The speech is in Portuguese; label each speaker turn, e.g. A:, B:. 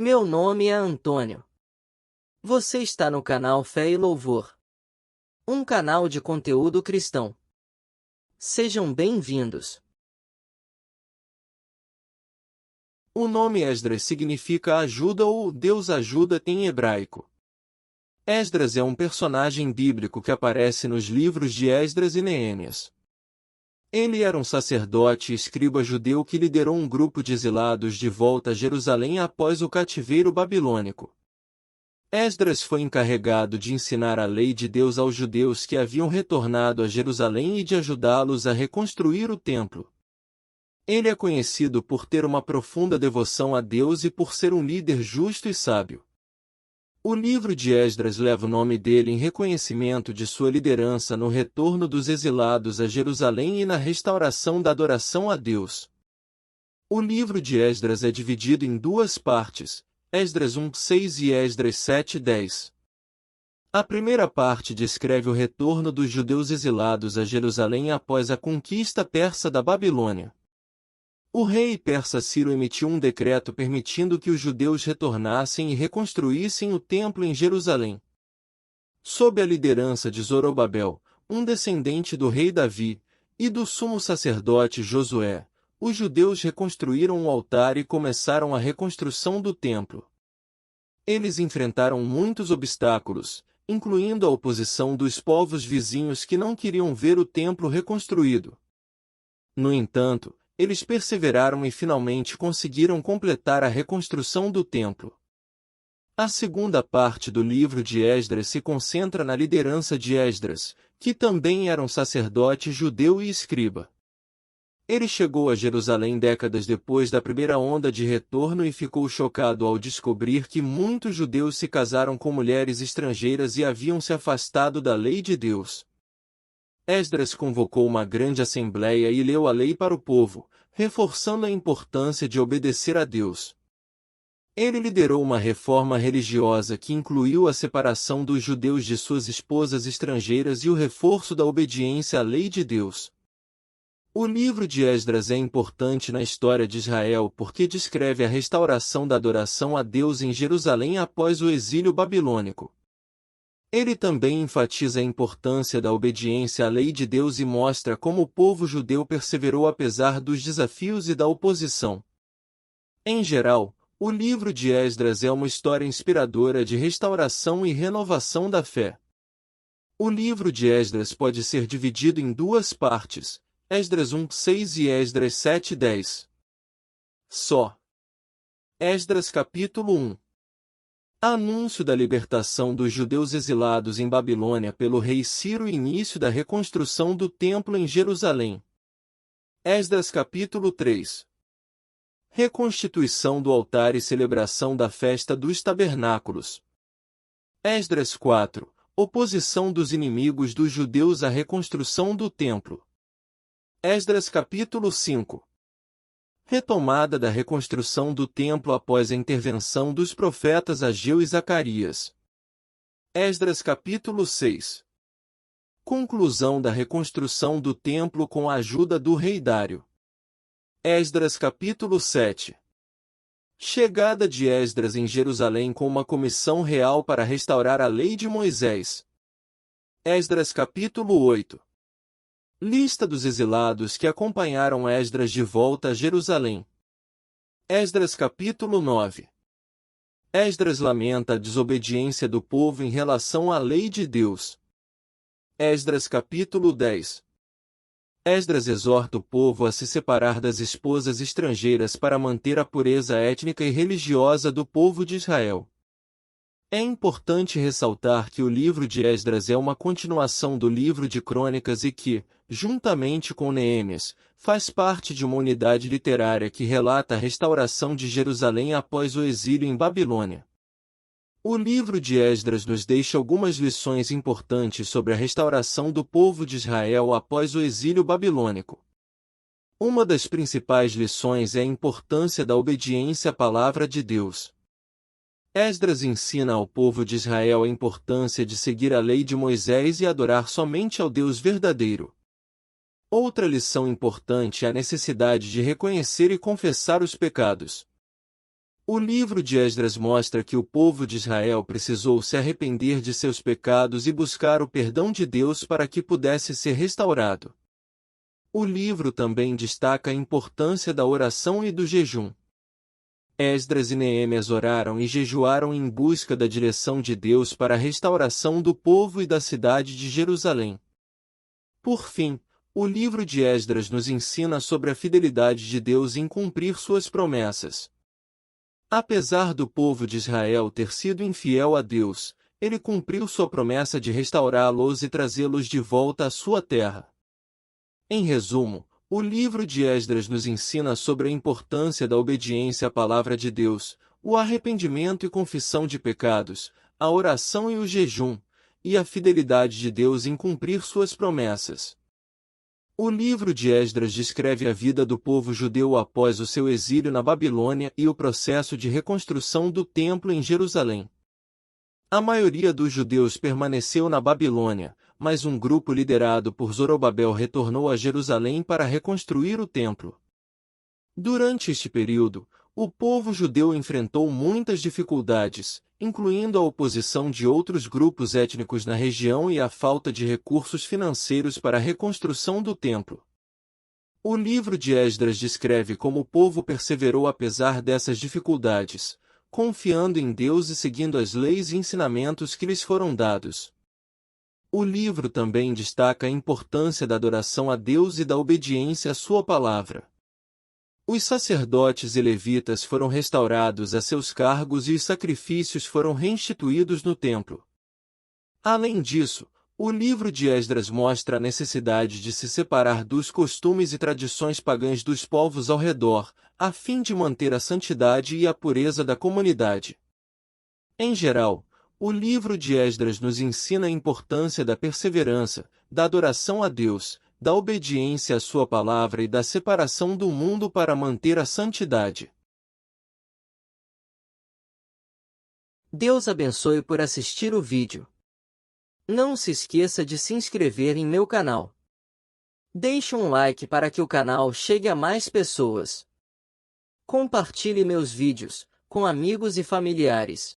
A: Meu nome é Antônio. Você está no canal Fé e Louvor, um canal de conteúdo cristão. Sejam bem-vindos.
B: O nome Esdras significa ajuda ou Deus ajuda em hebraico. Esdras é um personagem bíblico que aparece nos livros de Esdras e Neemias. Ele era um sacerdote e escriba judeu que liderou um grupo de exilados de volta a Jerusalém após o cativeiro babilônico. Esdras foi encarregado de ensinar a lei de Deus aos judeus que haviam retornado a Jerusalém e de ajudá-los a reconstruir o templo. Ele é conhecido por ter uma profunda devoção a Deus e por ser um líder justo e sábio. O livro de Esdras leva o nome dele em reconhecimento de sua liderança no retorno dos exilados a Jerusalém e na restauração da adoração a Deus. O livro de Esdras é dividido em duas partes, Esdras 1:6 e Esdras 7:10. A primeira parte descreve o retorno dos judeus exilados a Jerusalém após a conquista persa da Babilônia. O rei persa Ciro emitiu um decreto permitindo que os judeus retornassem e reconstruíssem o templo em Jerusalém. Sob a liderança de Zorobabel, um descendente do rei Davi, e do sumo sacerdote Josué, os judeus reconstruíram o altar e começaram a reconstrução do templo. Eles enfrentaram muitos obstáculos, incluindo a oposição dos povos vizinhos que não queriam ver o templo reconstruído. No entanto, eles perseveraram e finalmente conseguiram completar a reconstrução do templo. A segunda parte do livro de Esdras se concentra na liderança de Esdras, que também era um sacerdote judeu e escriba. Ele chegou a Jerusalém décadas depois da primeira onda de retorno e ficou chocado ao descobrir que muitos judeus se casaram com mulheres estrangeiras e haviam se afastado da lei de Deus. Esdras convocou uma grande assembleia e leu a lei para o povo, reforçando a importância de obedecer a Deus. Ele liderou uma reforma religiosa que incluiu a separação dos judeus de suas esposas estrangeiras e o reforço da obediência à lei de Deus. O livro de Esdras é importante na história de Israel porque descreve a restauração da adoração a Deus em Jerusalém após o exílio babilônico. Ele também enfatiza a importância da obediência à lei de Deus e mostra como o povo judeu perseverou apesar dos desafios e da oposição. Em geral, o livro de Esdras é uma história inspiradora de restauração e renovação da fé. O livro de Esdras pode ser dividido em duas partes, Esdras 1:6 e Esdras 7:10. Só. Esdras capítulo 1. Anúncio da libertação dos judeus exilados em Babilônia pelo rei Ciro e início da reconstrução do templo em Jerusalém. Esdras capítulo 3. Reconstituição do altar e celebração da festa dos tabernáculos. Esdras 4. Oposição dos inimigos dos judeus à reconstrução do templo. Esdras capítulo 5. Retomada da reconstrução do templo após a intervenção dos profetas Ageu e Zacarias. Esdras capítulo 6. Conclusão da reconstrução do templo com a ajuda do rei Dário. Esdras capítulo 7. Chegada de Esdras em Jerusalém com uma comissão real para restaurar a lei de Moisés. Esdras capítulo 8. Lista dos exilados que acompanharam Esdras de volta a Jerusalém. Esdras capítulo 9. Esdras lamenta a desobediência do povo em relação à lei de Deus. Esdras capítulo 10. Esdras exorta o povo a se separar das esposas estrangeiras para manter a pureza étnica e religiosa do povo de Israel. É importante ressaltar que o livro de Esdras é uma continuação do livro de Crônicas e que, juntamente com Neemias, faz parte de uma unidade literária que relata a restauração de Jerusalém após o exílio em Babilônia. O livro de Esdras nos deixa algumas lições importantes sobre a restauração do povo de Israel após o exílio babilônico. Uma das principais lições é a importância da obediência à palavra de Deus. Esdras ensina ao povo de Israel a importância de seguir a lei de Moisés e adorar somente ao Deus verdadeiro. Outra lição importante é a necessidade de reconhecer e confessar os pecados. O livro de Esdras mostra que o povo de Israel precisou se arrepender de seus pecados e buscar o perdão de Deus para que pudesse ser restaurado. O livro também destaca a importância da oração e do jejum. Esdras e Neemias oraram e jejuaram em busca da direção de Deus para a restauração do povo e da cidade de Jerusalém. Por fim, o livro de Esdras nos ensina sobre a fidelidade de Deus em cumprir suas promessas. Apesar do povo de Israel ter sido infiel a Deus, ele cumpriu sua promessa de restaurá-los e trazê-los de volta à sua terra. Em resumo, o livro de Esdras nos ensina sobre a importância da obediência à palavra de Deus, o arrependimento e confissão de pecados, a oração e o jejum, e a fidelidade de Deus em cumprir suas promessas. O livro de Esdras descreve a vida do povo judeu após o seu exílio na Babilônia e o processo de reconstrução do templo em Jerusalém. A maioria dos judeus permaneceu na Babilônia, mas um grupo liderado por Zorobabel retornou a Jerusalém para reconstruir o templo. Durante este período, o povo judeu enfrentou muitas dificuldades, incluindo a oposição de outros grupos étnicos na região e a falta de recursos financeiros para a reconstrução do templo. O livro de Esdras descreve como o povo perseverou apesar dessas dificuldades, confiando em Deus e seguindo as leis e ensinamentos que lhes foram dados. O livro também destaca a importância da adoração a Deus e da obediência à sua palavra. Os sacerdotes e levitas foram restaurados a seus cargos e os sacrifícios foram reinstituídos no templo. Além disso, o livro de Esdras mostra a necessidade de se separar dos costumes e tradições pagãs dos povos ao redor, a fim de manter a santidade e a pureza da comunidade. Em geral, o livro de Esdras nos ensina a importância da perseverança, da adoração a Deus, da obediência à sua palavra e da separação do mundo para manter a santidade.
A: Deus abençoe por assistir o vídeo. Não se esqueça de se inscrever em meu canal. Deixe um like para que o canal chegue a mais pessoas. Compartilhe meus vídeos com amigos e familiares.